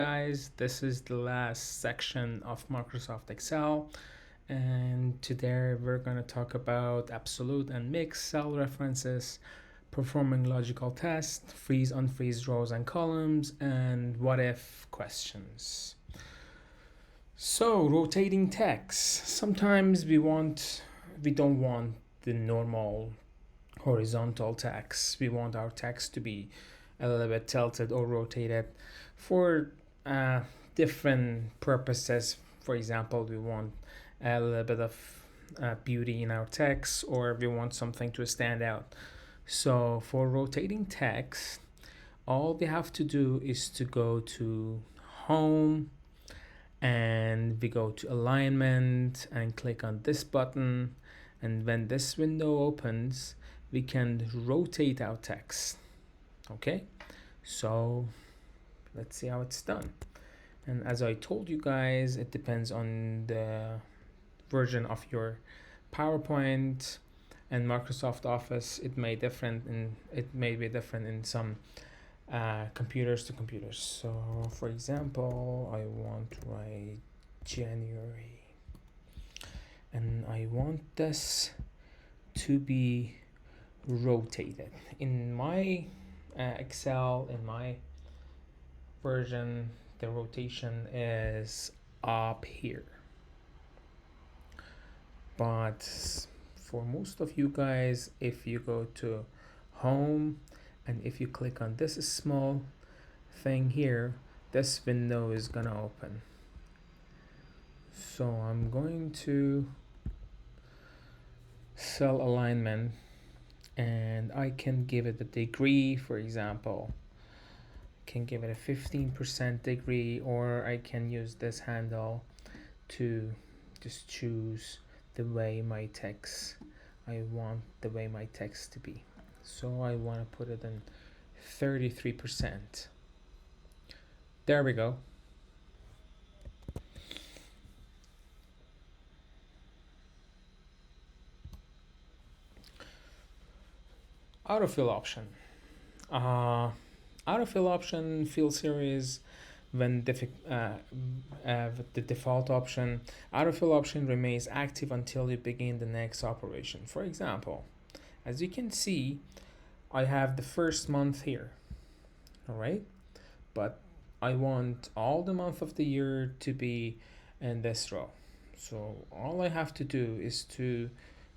Guys, this is the last section of Microsoft Excel, and today we're going to talk about absolute and mixed cell references, performing logical tests, freeze unfreeze rows and columns, and what if questions. So, rotating text. Sometimes we don't want the normal horizontal text. We want our text to be a little bit tilted or rotated for uh, different purposes. For example, we want a little bit of beauty in our text, or we want something to stand out. So for rotating text, all we have to do is to go to home, and we go to alignment and click on this button, and when this window opens we can rotate our text. Okay, so let's see how it's done. And as I told you guys, it depends on the version of your PowerPoint and Microsoft Office. It may be different in some computers to computers. So for example, I want to write January, and I want this to be rotated. In my Excel, in my version, the rotation is up here. But for most of you guys, if you go to home and if you click on this small thing here, this window is gonna open. So I'm going to cell alignment, and I can give it a degree. For example, can give it a 15% degree, or I can use this handle to just choose the way my text to be. So I want to put it in 33%. There we go. Autofill option. Autofill option, fill series, when the default option. Autofill option remains active until you begin the next operation. For example, as you can see, I have the first month here. All right, but I want all the month of the year to be in this row. So all I have to do is to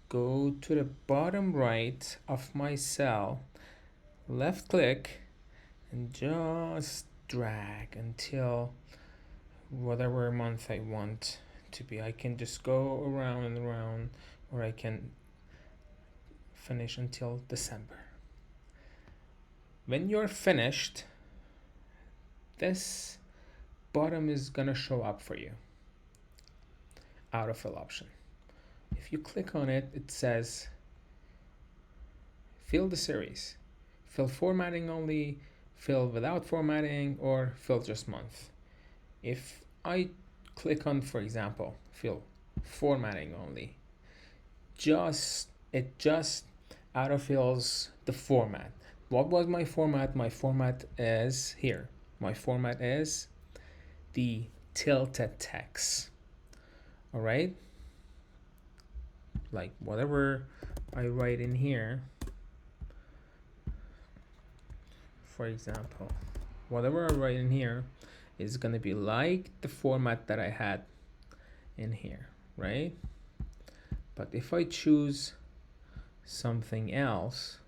go to the bottom right of my cell, left click, and just drag until whatever month I want to be. I can just go around and around, or I can finish until December. When you're finished, this bottom is gonna show up for you. Autofill option. If you click on it, it says fill the series, fill formatting only, fill without formatting, or fill just month. If I click on, for example, fill formatting only, it just autofills the format. What was my format? My format is here. My format is the tilted text. All right, like whatever I write in here, for example, whatever I write in here is gonna be like the format that I had in here, right? But if I choose something else,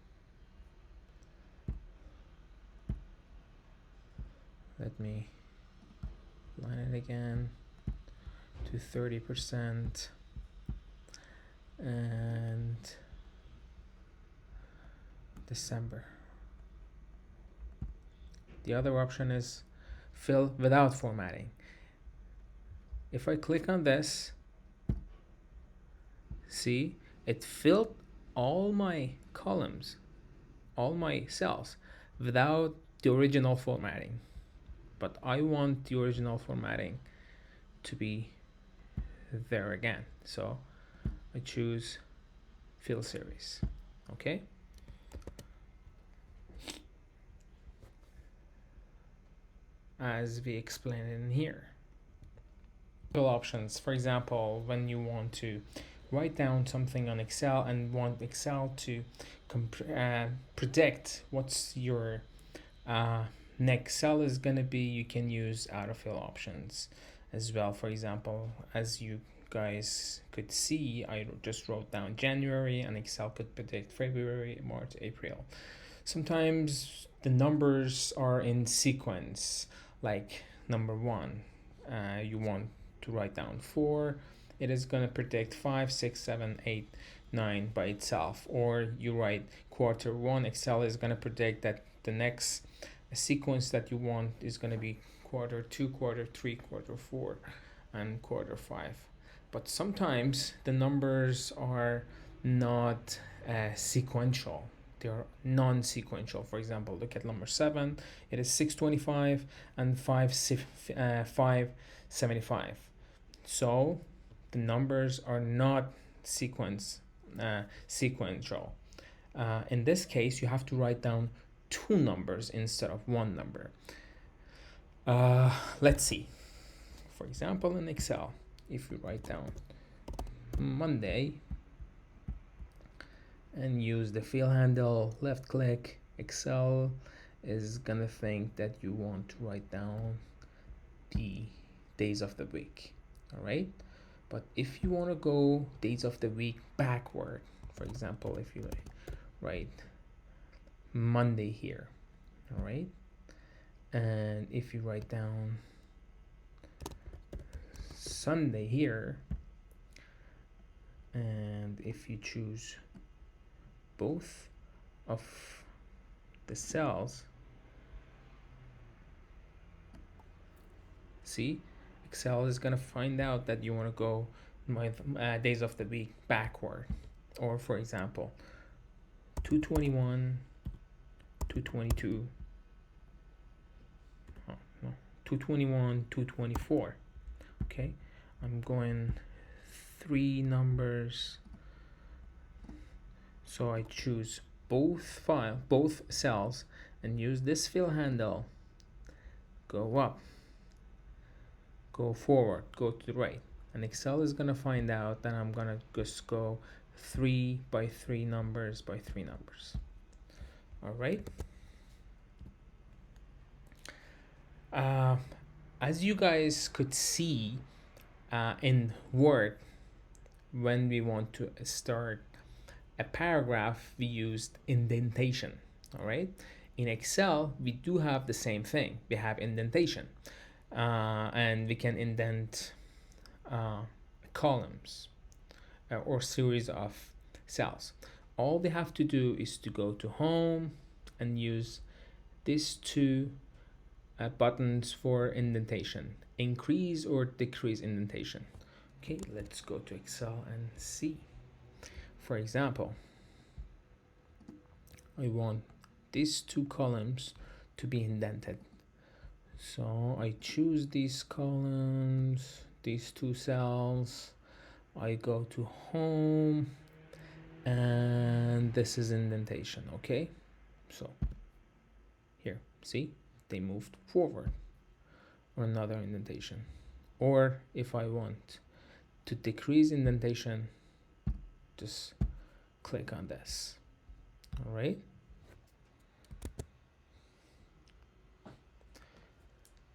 let me line it again to 30%, and December. The other option is fill without formatting. If I click on this, see, it filled all my columns, all my cells, without the original formatting. But I want the original formatting to be there again. So I choose fill series. Okay. as we explained in here. Options, for example, when you want to write down something on Excel and want Excel to predict what's your next cell is gonna be, you can use autofill options as well. For example, as you guys could see, I just wrote down January and Excel could predict February, March, April. Sometimes the numbers are in sequence, like number 1, you want to write down 4, it is going to predict 5, 6, 7, 8, 9 by itself. Or you write quarter 1, Excel is going to predict that the next sequence that you want is going to be quarter 2, quarter 3, quarter 4, and quarter 5. But sometimes the numbers are not sequential. They are non-sequential. For example, look at number 7. It is 625 and 575. So the numbers are not sequential. In this case, you have to write down 2 numbers instead of 1 number. Let's see. For example, in Excel, if you write down Monday and use the fill handle, left click, Excel is gonna think that you want to write down the days of the week. All right, but if you want to go days of the week backward, for example, if you write Monday here, all right, and if you write down Sunday here, and if you choose both of the cells, see, Excel is gonna find out that you want to go days of the week backward. Or for example, 221, 222, 221, 224. Okay, I'm going 3 numbers, so I choose both cells and use this fill handle, go up, go forward, go to the right, and Excel is gonna find out that I'm gonna just go 3 by 3 numbers by 3 numbers. All right. As you guys could see in Word, when we want to start a paragraph, we used indentation. All right. In Excel, we do have the same thing. We have indentation. And we can indent columns or series of cells. All we have to do is to go to Home and use these 2 buttons for indentation, increase or decrease indentation. Okay, let's go to Excel and see. For example, I want these 2 columns to be indented. So I choose these columns, these 2 cells, I go to Home, and this is indentation. Okay, so here, see, they moved forward, or another indentation. Or if I want to decrease indentation, just click on this. All right.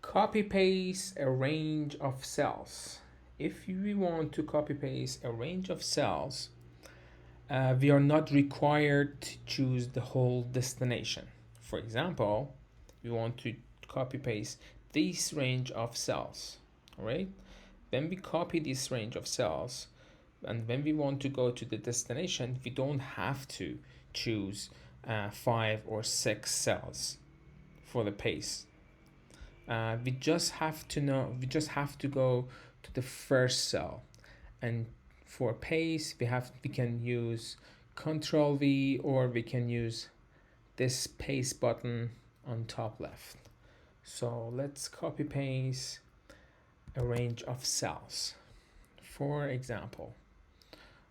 Copy paste a range of cells. If we want to copy paste a range of cells, we are not required to choose the whole destination. For example, we want to copy paste this range of cells. All right. When we copy this range of cells, and when we want to go to the destination, we don't have to choose 5 or 6 cells for the paste. We just have to go to the first cell, and for paste we can use Ctrl V, or we can use this paste button on top left. So let's copy paste a range of cells. For example,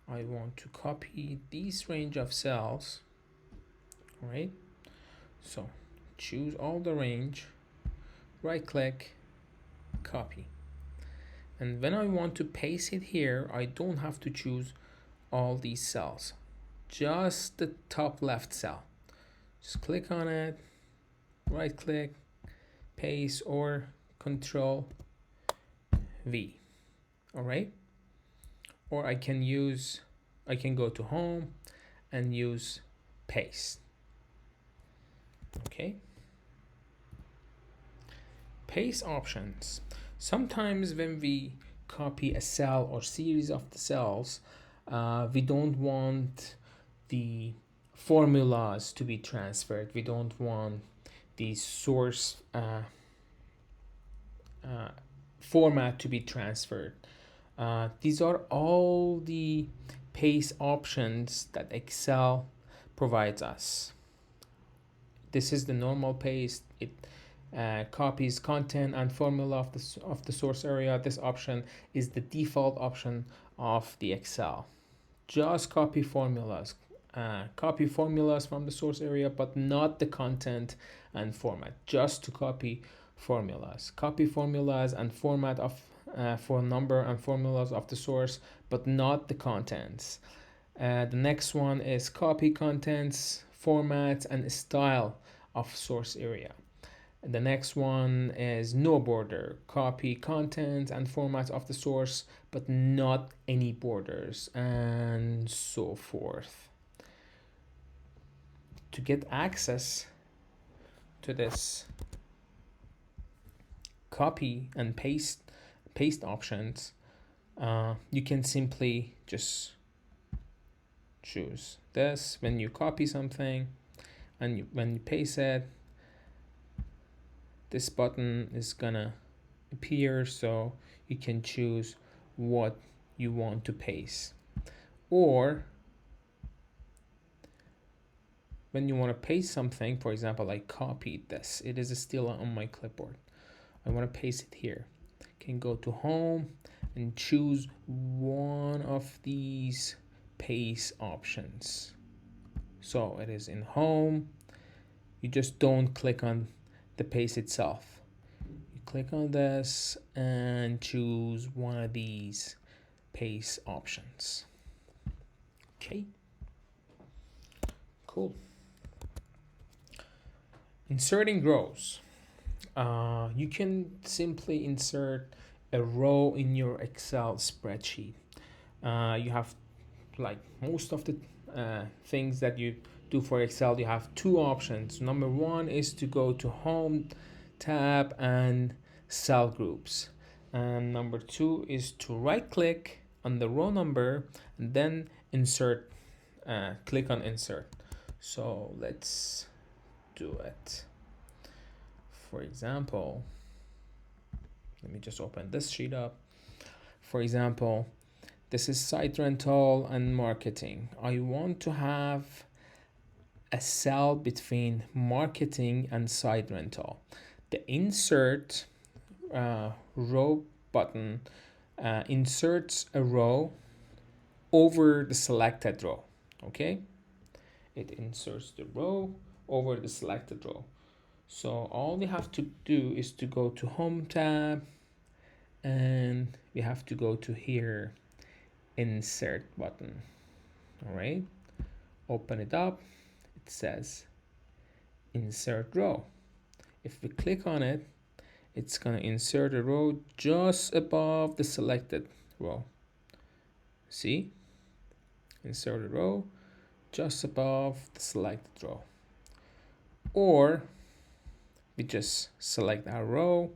I want to copy this range of cells. All right, so choose all the range, right click, copy. And when I want to paste it here, I don't have to choose all these cells, just the top left cell. Just click on it, right click, paste, or Control V. All right. Or I can go to home and use paste. Okay. Paste options. Sometimes when we copy a cell or series of the cells, we don't want the formulas to be transferred. We don't want the source format to be transferred. These are all the paste options that Excel provides us. This is the normal paste. It copies content and formula of the source area. This option is the default option of the Excel. Just copy formulas. Copy formulas from the source area, but not the content and format. Just to copy formulas. Copy formulas and format of for number and formulas of the source, but not the contents. The next one is copy contents, formats, and style of source area. The next one is no border, copy contents and formats of the source, but not any borders, and so forth. To get access to this copy and paste options, you can simply just choose this when you copy something, and when you paste it, this button is gonna appear, so you can choose what you want to paste. Or when you want to paste something, for example, I copied this, it is still on my clipboard, I want to paste it here, can go to home and choose one of these paste options. So it is in home. You just don't click on the paste itself. You click on this and choose one of these paste options. Okay. Cool. Inserting rows. You can simply insert a row in your Excel spreadsheet. You have, like most of the things that you do for Excel, you have two options. Number one is to go to Home tab and Cell Groups. And number two is to right click on the row number and then insert, click on Insert. So let's do it. For example, let me just open this sheet up. For example, this is site rental and marketing. I want to have a cell between marketing and site rental. The insert row button inserts a row over the selected row. Okay, it inserts the row over the selected row. So all we have to do is to go to Home tab, and we have to go to here, Insert button. All right, open it up. It says Insert row. If we click on it, it's gonna insert a row just above the selected row. See? Insert a row just above the selected row. Or we just select our row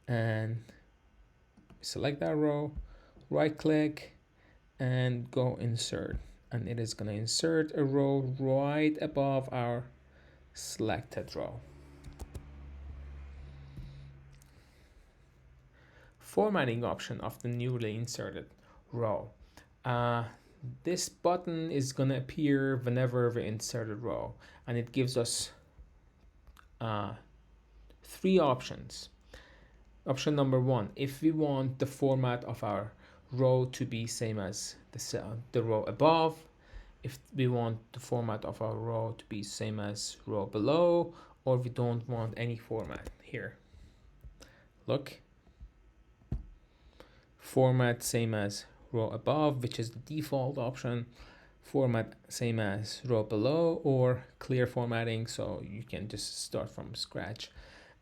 and select our row, right click and go insert, and it is going to insert a row right above our selected row. Formatting option of the newly inserted row. This button is going to appear whenever we insert a row, and it gives us three options. Option number one, if we want the format of our row to be same as the row above, if we want the format of our row to be same as row below, or we don't want any format here. Look, format same as row above, which is the default option, format same as row below, or clear formatting, so you can just start from scratch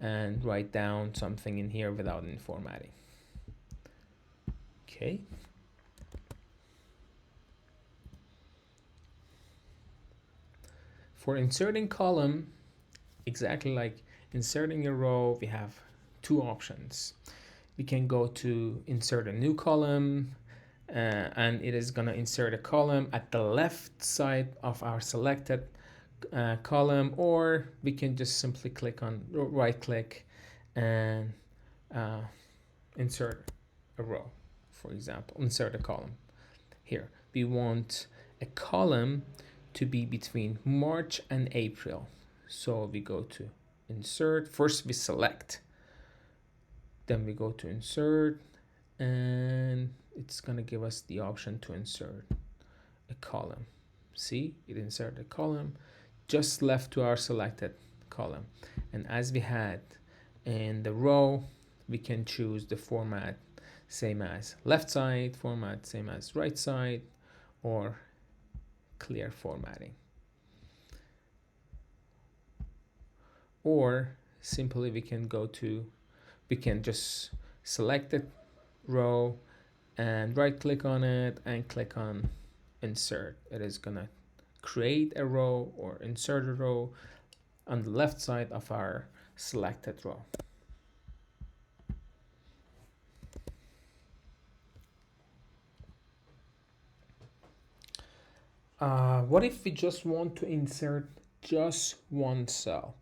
and write down something in here without any formatting. Okay. For inserting column, exactly like inserting a row, we have two options. We can go to insert a new column, and it is going to insert a column at the left side of our selected column, or we can just simply click on right click and insert a row. For example, insert a column. Here we want a column to be between March and April, so we go to insert. First we select, then we go to insert, and it's gonna give us the option to insert a column. See, it inserted a column just left to our selected column. And as we had in the row, we can choose the format same as left side, format same as right side, or clear formatting. Or simply we can just select the row and right click on it and click on insert. It is gonna create a row or insert a row on the left side of our selected row. What if we just want to insert just one cell?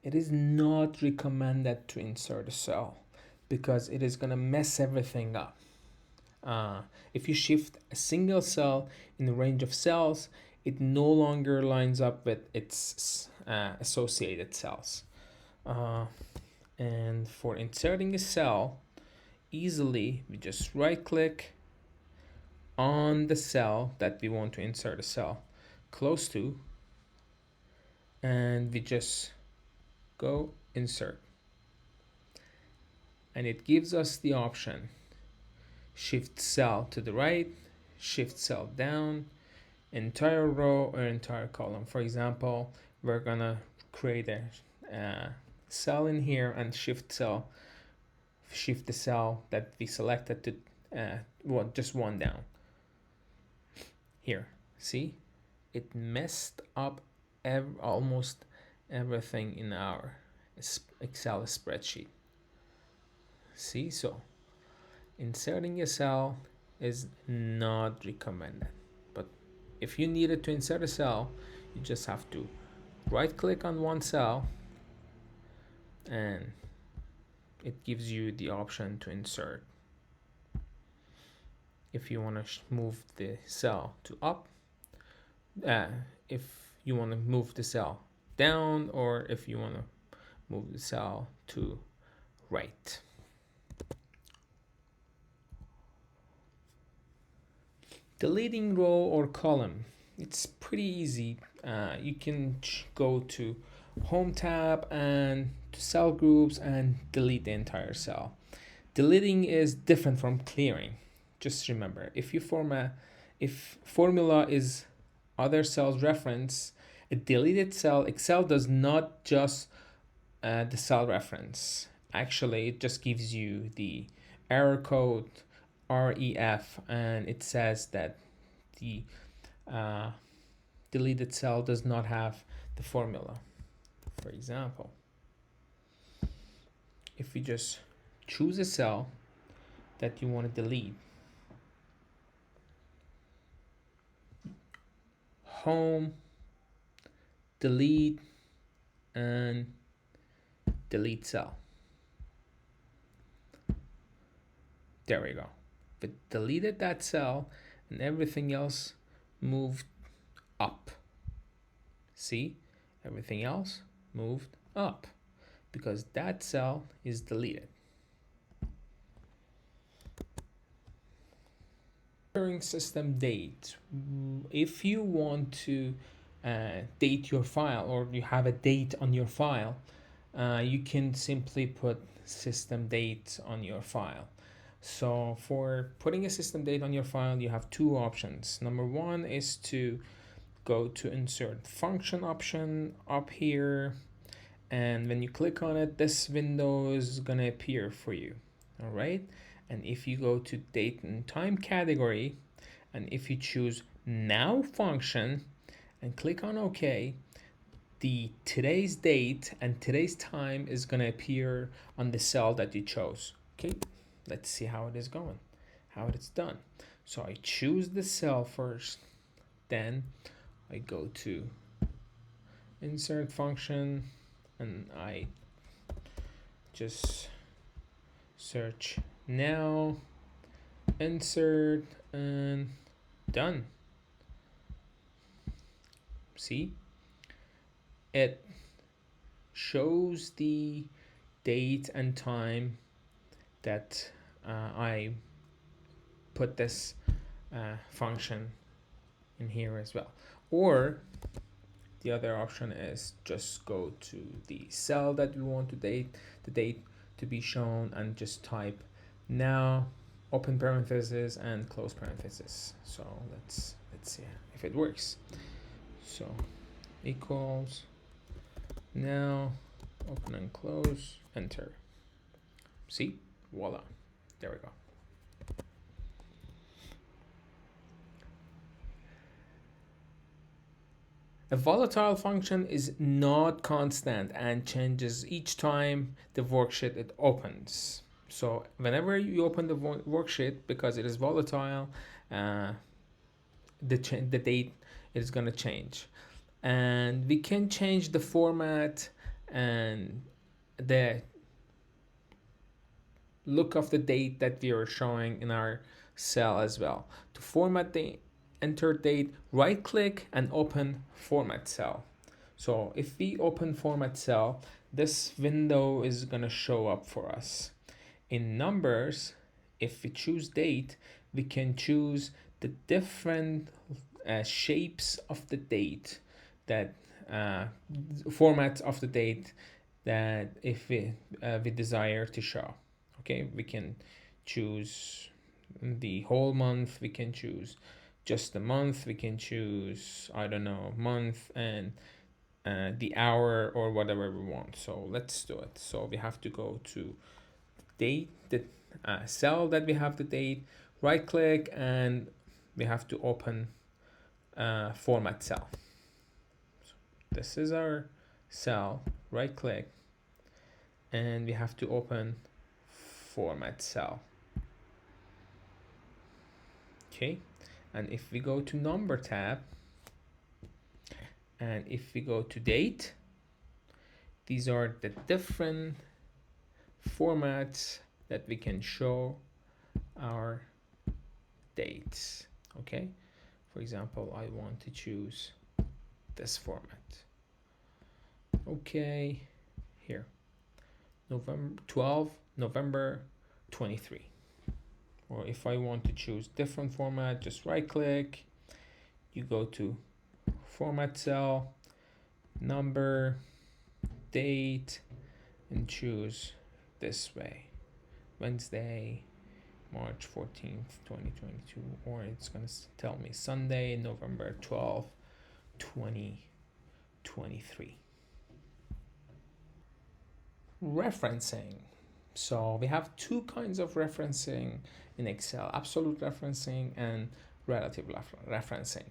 It is not recommended to insert a cell because it is gonna mess everything up. If you shift a single cell in the range of cells, it no longer lines up with its associated cells. And for inserting a cell easily, we just right click on the cell that we want to insert a cell close to, and we just go insert, and it gives us the option shift cell to the right, shift cell down, entire row or entire column. For example, we're gonna create a cell in here and shift the cell that we selected to just one down. Here, see, it messed up almost everything in our Excel spreadsheet. See, so inserting a cell is not recommended, but if you needed to insert a cell, you just have to right click on one cell and it gives you the option to insert. If you want to move the cell to up, if you want to move the cell down, or if you want to move the cell to right. Deleting row or column, it's pretty easy. You can go to Home tab and to cell groups and delete the entire cell. Deleting is different from clearing. Just remember, if formula is other cell's reference, a deleted cell, Excel does not just the cell reference. Actually, it just gives you the error code REF, and it says that the deleted cell does not have the formula. For example, if we just choose a cell that you want to delete, home, delete, and delete cell. There we go. We deleted that cell and everything else moved up. See, everything else moved up because that cell is deleted. Operating system date. If you want to date your file, or you have a date on your file, you can simply put system date on your file. So for putting a system date on your file, you have two options. Number one is to go to insert function option up here, and when you click on it, this window is gonna appear for you. All right, and if you go to date and time category, and if you choose now function and click on OK, the today's date and today's time is gonna appear on the cell that you chose. Okay, let's see how it is going, how it's done. So I choose the cell first, then I go to insert function, and I just search now, insert, and done. See, it shows the date and time that I put this function in here as well. Or the other option is just go to the cell that we want the date to be shown, and just type now, open parentheses and close parentheses. So let's see if it works. So equals now, open and close, enter. See, voila, there we go. A volatile function is not constant and changes each time the worksheet it opens. So whenever you open the worksheet, because it is volatile, the date is going to change. And we can change the format and the look of the date that we are showing in our cell as well. To format the enter date, right click and open format cell. So if we open format cell, this window is gonna show up for us. In numbers, if we choose date, we can choose the different shapes of the date, that formats of the date that if we desire to show. Okay, we can choose the whole month, we can choose just the month, we can choose, I don't know, month and the hour or whatever we want. So let's do it. So we have to go to date, the cell that we have the date, right click, and we have to open format cell. So this is our cell, right click, and we have to open format cell. Okay, and if we go to number tab, and if we go to date, these are the different formats that we can show our dates. Okay, for example, I want to choose this format. Okay, here, November 12, November 23. Or if I want to choose different format, just right click, you go to format cell, number, date, and choose this way, Wednesday, March 14th, 2022, or it's going to tell me Sunday, November 12th, 2023. Referencing. So we have two kinds of referencing in Excel: absolute referencing and relative referencing.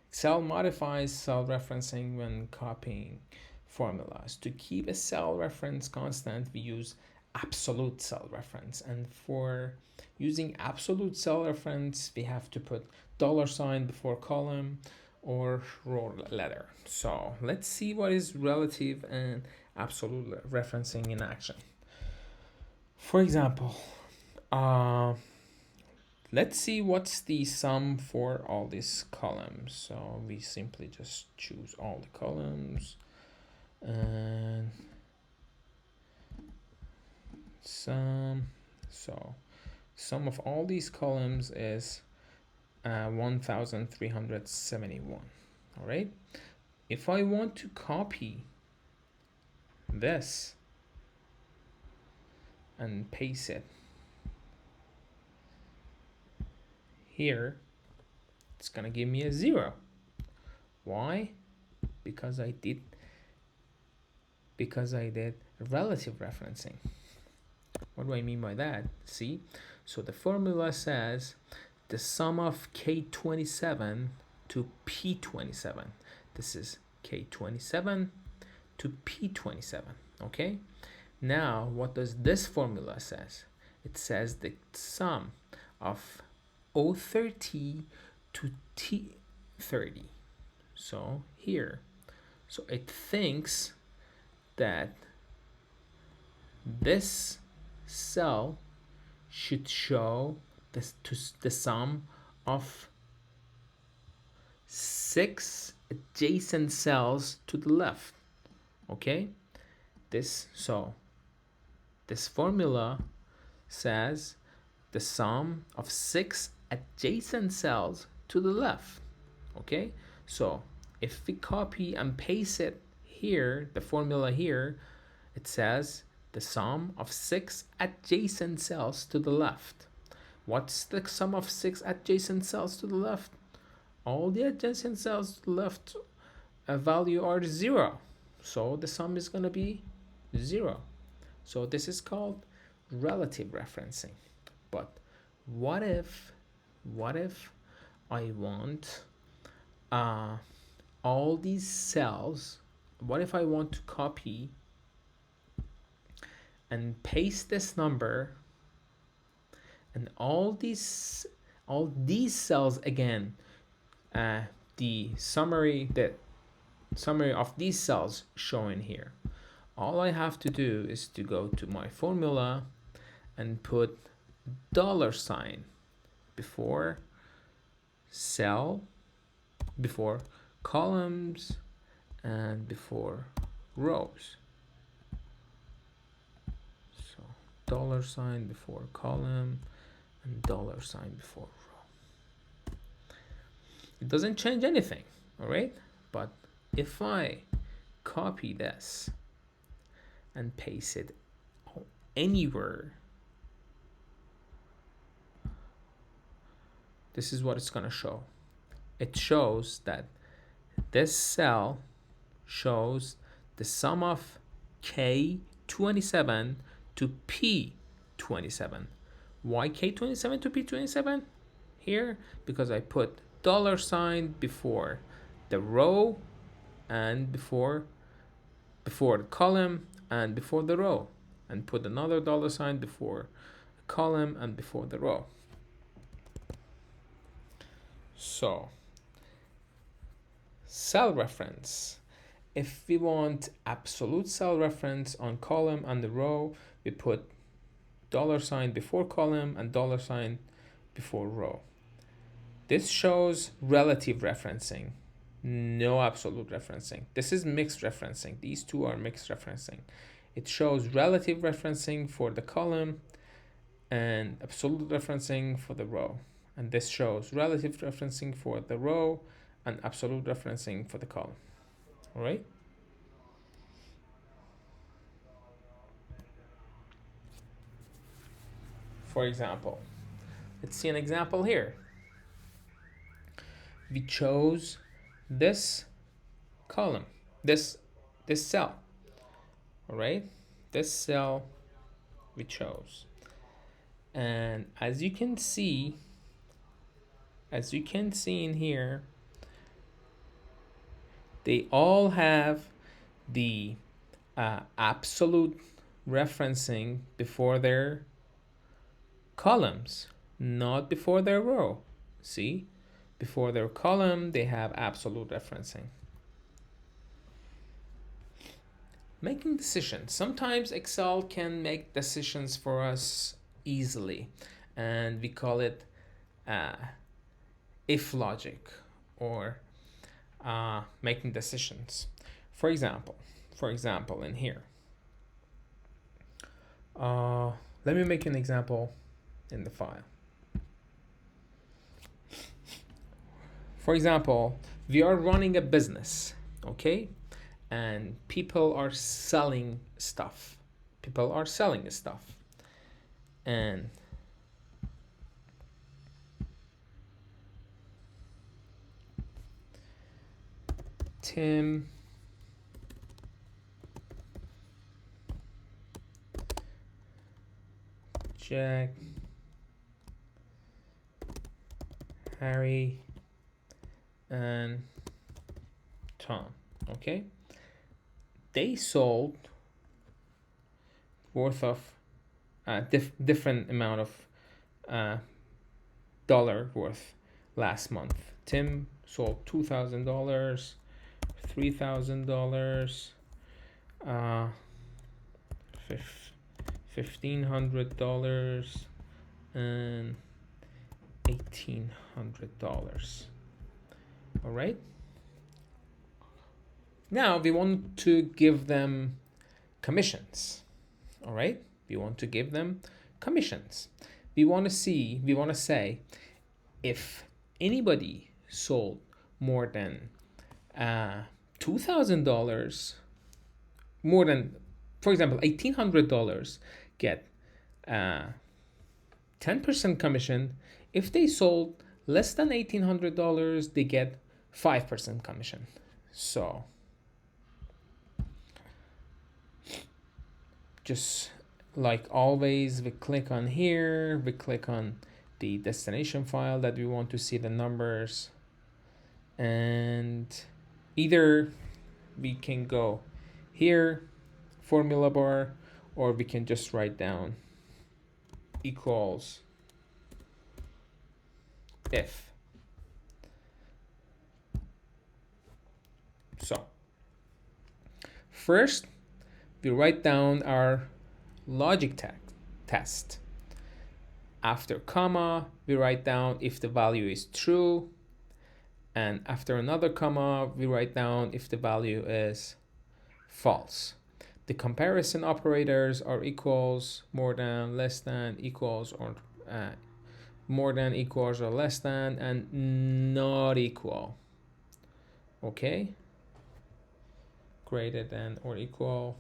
Excel modifies cell referencing when copying formulas. To keep a cell reference constant, we use absolute cell reference. And for using absolute cell reference, we have to put $sign before column or row letter. So let's see what is relative and absolute referencing in action. For example, let's see what's the sum for all these columns. So we simply just choose all the columns and sum. So sum of all these columns is 1371. All right, if I want to copy this and paste it here, it's gonna give me a 0. Why? Because I did relative referencing. What do I mean by that? See, so the formula says the sum of K27 to P27. This is K27 to P27, okay? Now, what does this formula says? It says the sum of O30 to T30. So here, so it thinks that this cell should show the sum of 6 adjacent cells to the left. Okay, this formula says the sum of 6 adjacent cells to the left. Okay, so if we copy and paste it here, the formula here, it says the sum of 6 adjacent cells to the left. What's the sum of 6 adjacent cells to the left? All the adjacent cells to the left value are 0. So the sum is going to be 0. So this is called relative referencing. But what if I want all these cells, what if I want to copy and paste this number and all these cells again, the summary of these cells shown here. All I have to do is to go to my formula and put $sign before cell, before columns, and before rows. So $sign before column and $sign before row. It doesn't change anything, all right? But if I copy this and paste it anywhere, this is what it's going to show. It shows that this cell shows the sum of K27 to P27. Why K27 to P27 here? Because I put $sign before the row and before the column and before the row, and put another $sign before the column and before the row. So cell reference. If we want absolute cell reference on column and the row, we put $sign before column and $sign before row. This shows relative referencing, no absolute referencing. This is mixed referencing. These two are mixed referencing. It shows relative referencing for the column and absolute referencing for the row. And this shows relative referencing for the row and absolute referencing for the column. All right? For example, let's see an example here. We chose this column, this cell. All right? This cell we chose. And as you can see in here, they all have the absolute referencing before their columns, not before their row. See? Before their column, they have absolute referencing. Making decisions. Sometimes Excel can make decisions for us easily, and we call it if logic, or making decisions. For example, in here, let me make an example in the file. For example, we are running a business, okay? And people are selling stuff. and Tim Jack, Harry, and Tom. Okay, they sold worth of different amount of dollar worth last month. Tim sold $2,000, $3,000, $1,500, and $1,800. All right. Now we want to give them commissions. All right. We want to give them commissions. We want to say if anybody sold more than $2,000, more than, for example, $1,800, get 10% commission. If they sold less than $1,800, they get 5% commission. So just like always, we click on here, we click on the destination file that we want to see the numbers, and either we can go here, formula bar, or we can just write down equals if. So first we write down our logic test. After comma, we write down if the value is true, and after another comma, we write down if the value is false. The comparison operators are equals, more than, less than, equals, or more than, equals, or less than, and not equal. Okay? Greater than or equal.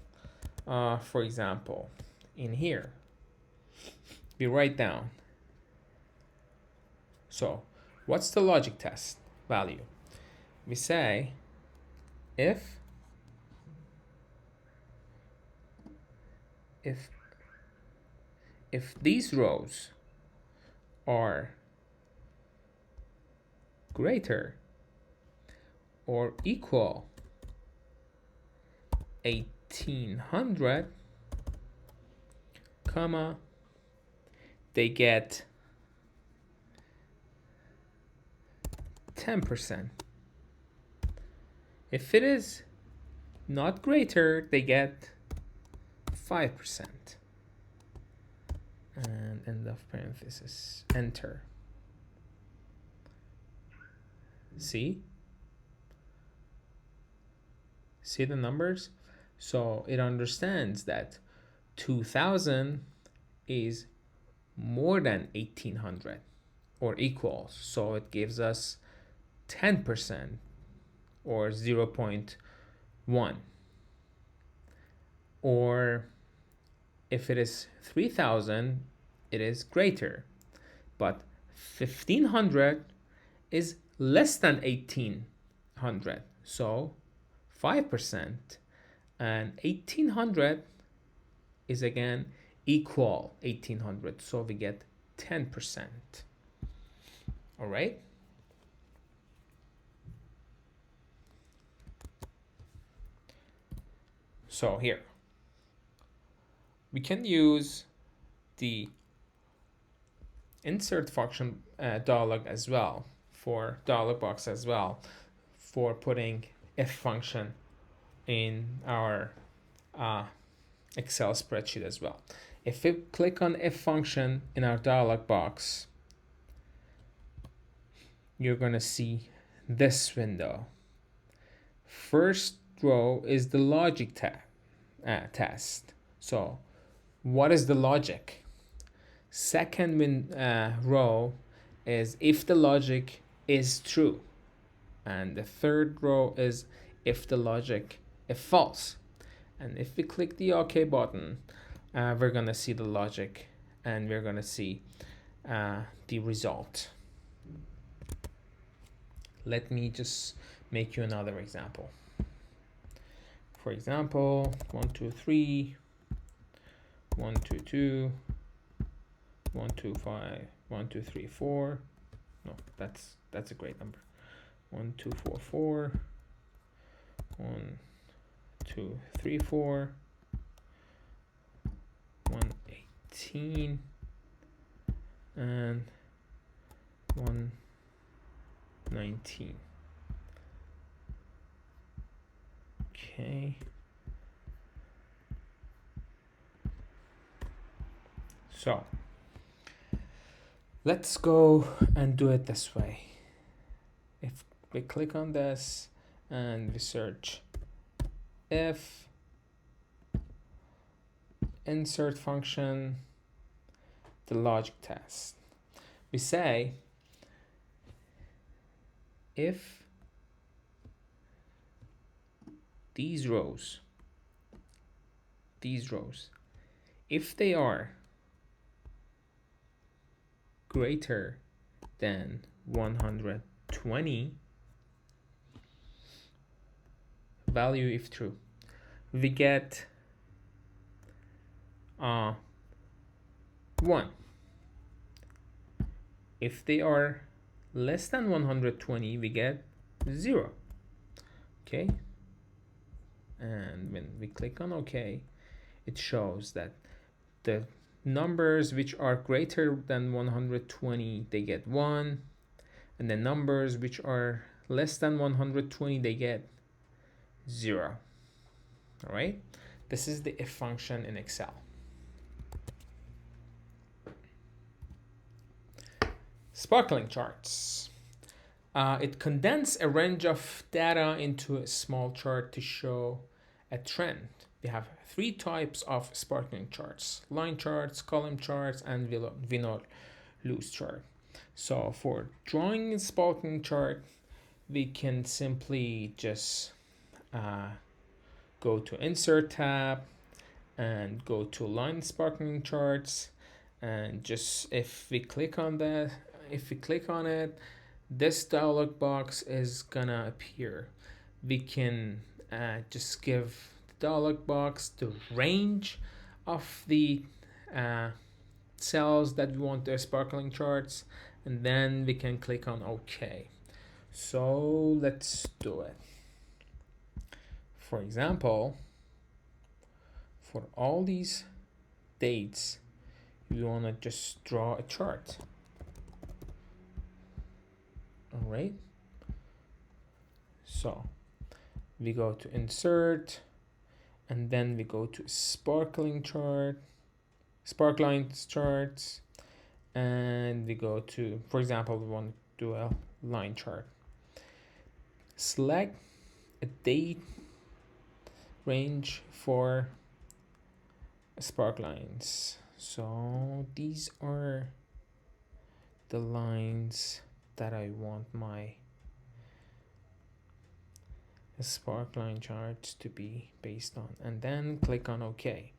For example, in here, we write down. So, what's the logic test value? We say if these rows are greater or equal 1,800, comma, they get 10%. If it is not greater, they get 5%. And end of parenthesis, enter. See the numbers? So it understands that 2,000 is more than 1,800 or equals. So it gives us 10% or 0.1. Or if it is 3,000, it is greater. But 1,500 is less than 1,800. So 5%. And 1,800 is again equal 1,800. So we get 10%. All right. So here, we can use the insert function dialog as well, for dialog box as well, for putting if function in our Excel spreadsheet as well. If we click on if function in our dialog box, you're going to see this window. First row is the logic test. So what is the logic? Second row is if the logic is true. And the third row is if the logic is false. And if we click the OK button, we're going to see the logic and we're gonna see the result. Let me just make you another example. For example, 1 2 3 1 2 2 1 2 5 1 2 3 4. No, that's a great number. 1 2 4 4 1 2 3 4 118 and 119. Okay. So let's go and do it this way. If we click on this and we search if insert function, the logic test, we say if these rows, if they are greater than 120, value if true, we get 1. If they are less than 120, we get 0. Okay, and when we click on OK, it shows that the numbers which are greater than 120, they get 1, and the numbers which are less than 120, they get 0. All right, this is the if function in Excel. Sparkling charts. It condenses a range of data into a small chart to show a trend. We have 3 types of sparkling charts: line charts, column charts, and win or lose chart. So for drawing a sparkling chart, we can simply just go to Insert tab and go to Line Sparkling Charts, and just if we click on that, if we click on it, this dialog box is gonna appear. We can just give the dialog box the range of the cells that we want the sparkling charts, and then we can click on OK. So let's do it. For example, for all these dates, you want to just draw a chart. All right. So we go to Insert, and then we go to Sparkling Chart, Sparkline Charts, and we go to, for example, we want to do a line chart. Select a date range for spark lines. So these are the lines that I want my spark line charts to be based on, and then click on OK.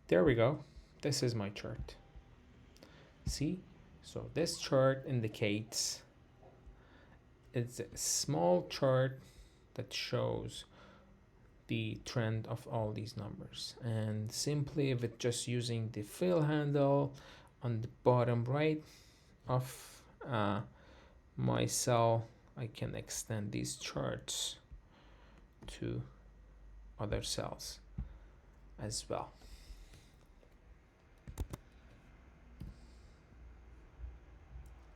There we go. This is my chart. See? So this chart indicates it's a small chart that shows the trend of all these numbers, and simply with just using the fill handle on the bottom right of my cell, I can extend these charts to other cells as well.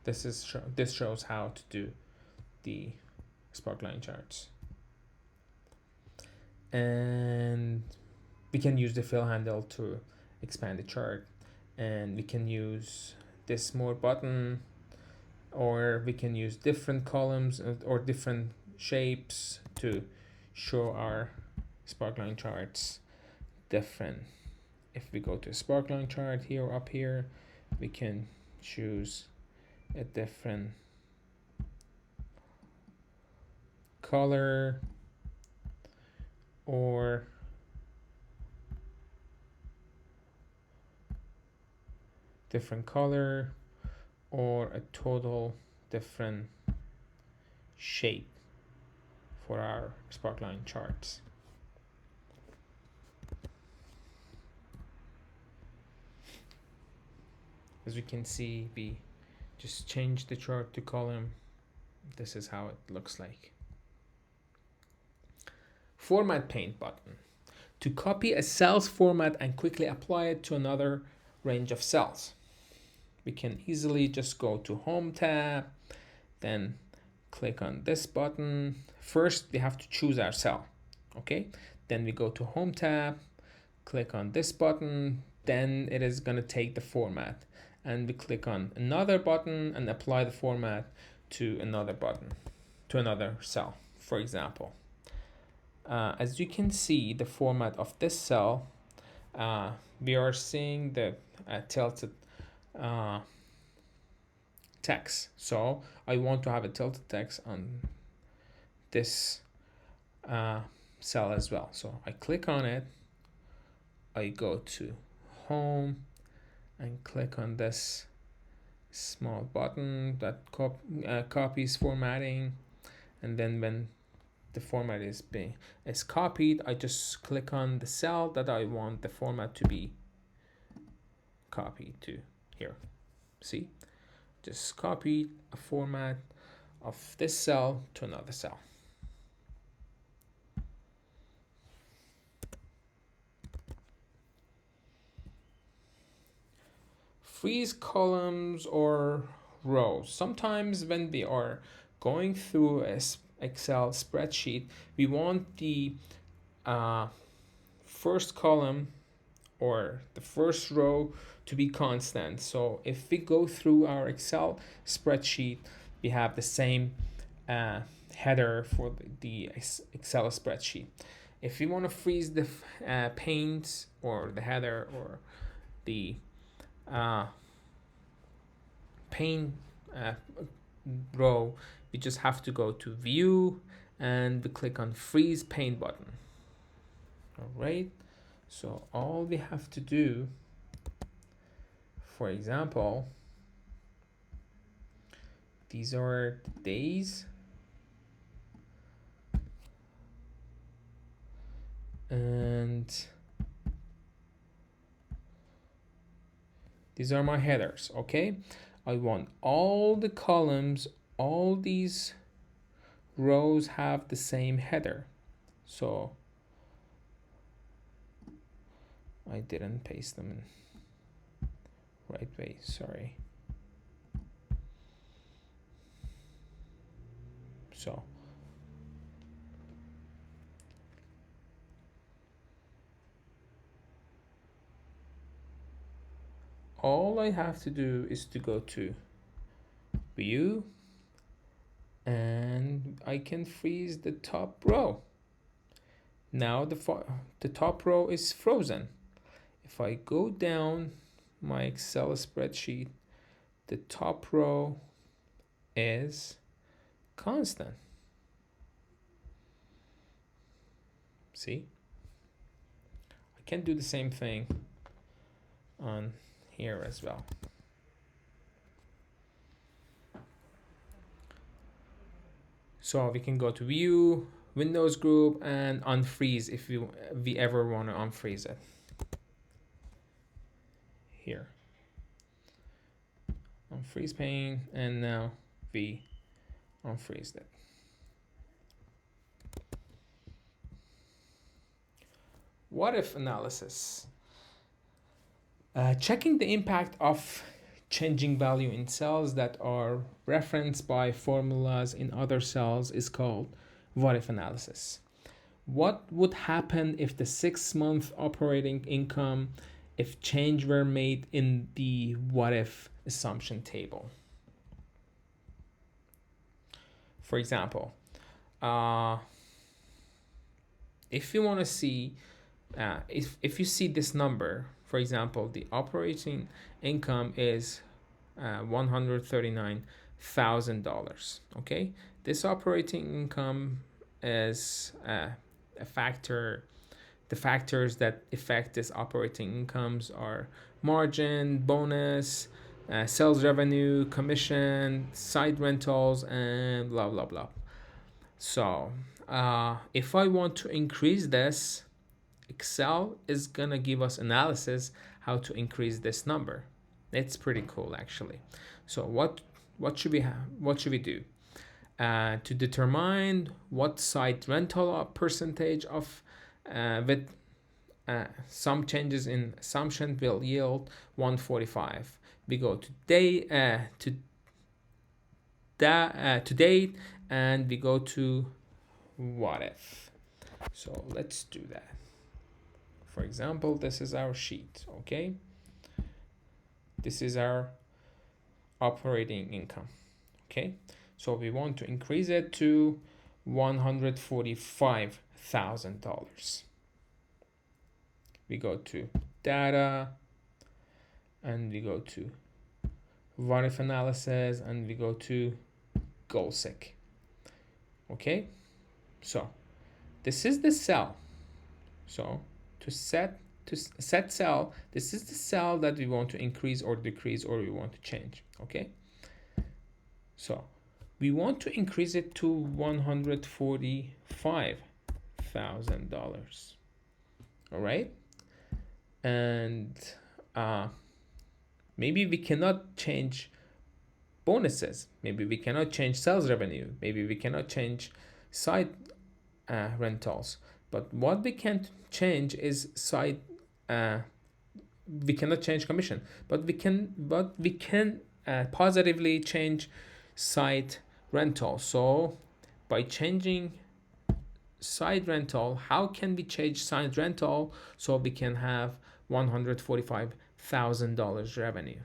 This shows how to do the sparkline charts. And we can use the fill handle to expand the chart, and we can use this more button, or we can use different columns or different shapes to show our sparkline charts different. If we go to sparkline chart here, up here, we can choose a different color, or different color or a total different shape for our sparkline charts. As we can see, we just change the chart to column. This is how it looks like. Format paint button. To copy a cell's format and quickly apply it to another range of cells. We can easily just go to Home tab, then click on this button. First, we have to choose our cell, okay? Then we go to Home tab, click on this button, then it is gonna take the format. And we click on another button and apply the format to another button, to another cell, for example. As you can see, the format of this cell, we are seeing the tilted text. So I want to have a tilted text on this cell as well. So I click on it, I go to Home and click on this small button that copies formatting, and then when the format is copied, I just click on the cell that I want the format to be copied to. Here, see, just copy a format of this cell to another cell. Freeze columns or rows. Sometimes when we are going through a Excel spreadsheet, we want the first column or the first row to be constant. So if we go through our Excel spreadsheet, we have the same header for the Excel spreadsheet. If we want to freeze the paint or the header or the paint row, we just have to go to View and we click on Freeze Paint button. All right, so all we have to do, for example, these are the days, and these are my headers. Okay, I want all the columns, all these rows have the same header. So I didn't paste them in right way, sorry. So all I have to do is to go to View and I can freeze the top row. Now the top row is frozen. If I go down my Excel spreadsheet, the top row is constant. See? I can do the same thing on here as well. So we can go to View, Windows Group, and unfreeze if we ever want to unfreeze it. Here, unfreeze pane, and now we unfreeze it. What if analysis? Checking the impact of changing value in cells that are referenced by formulas in other cells is called what if analysis. What would happen if the 6-month operating income, if change were made in the what if assumption table? For example, if you want to see, if you see this number, for example, the operating income is $139,000. Okay, this operating income is a factor the factors that affect this operating incomes are margin, bonus, sales revenue, commission, site rentals, and blah blah blah. So if I want to increase this, Excel is gonna give us analysis how to increase this number. It's pretty cool actually. So what should we have? What should we do? To determine what site rental percentage of with some changes in assumption will yield 145. We go to date and we go to what if. So let's do that. For example, this is our sheet, okay? This is our operating income, okay? So we want to increase it to $145,000. We go to data and we go to what if analysis and we go to goal seek. Okay, so this is the cell. So to set cell, this is the cell that we want to increase or decrease or we want to change. Okay, so we want to increase it to $145,000. All right, and maybe we cannot change bonuses, maybe we cannot change sales revenue, maybe we cannot change site rentals, but what we can change is site we cannot change commission, but we can positively change site rental. So by changing site rental, how can we change site rental so we can have $145,000 revenue?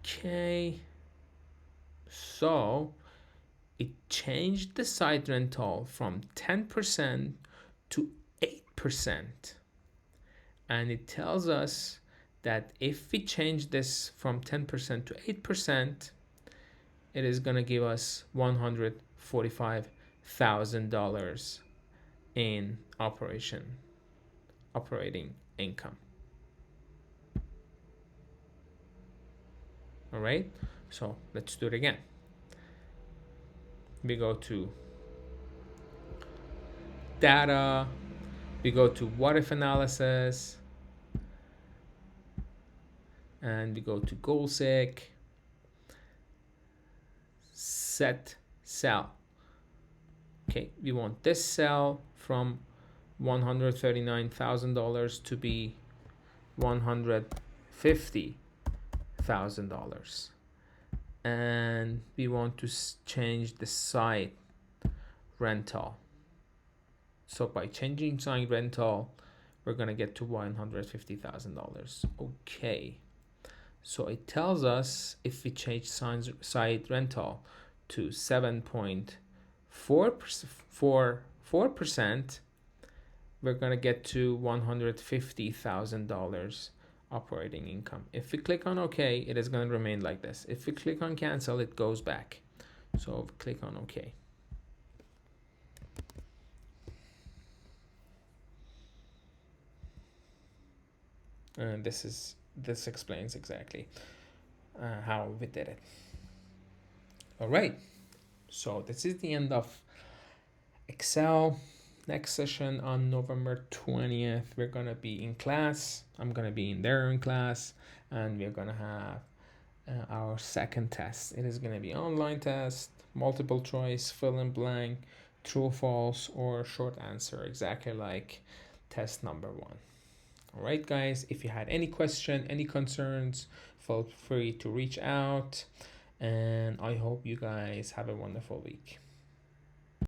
Okay, so it changed the site rental from 10% to 8%, and it tells us that if we change this from 10% to 8%, it is going to give us $145,000 in operating income. All right, so let's do it again. We go to data, we go to what if analysis, and we go to goal seek, set cell. Okay, we want this cell from $139,000 to be $150,000, and we want to change the site rental. So by changing site rental, we're gonna get to $150,000. Okay, so it tells us if we change site rental to 7.4%, we're gonna get to $150,000 operating income. If we click on OK, it is going to remain like this. If we click on cancel, it goes back. So click on OK. And this explains exactly how we did it. All right, so this is the end of Excel. Next session on November 20th, we're gonna be in class. I'm gonna be in there in class, and we're gonna have our second test. It is gonna be online test, multiple choice, fill in blank, true, false, or short answer, exactly like test number 1. All right, guys, if you had any question, any concerns, feel free to reach out, and I hope you guys have a wonderful week.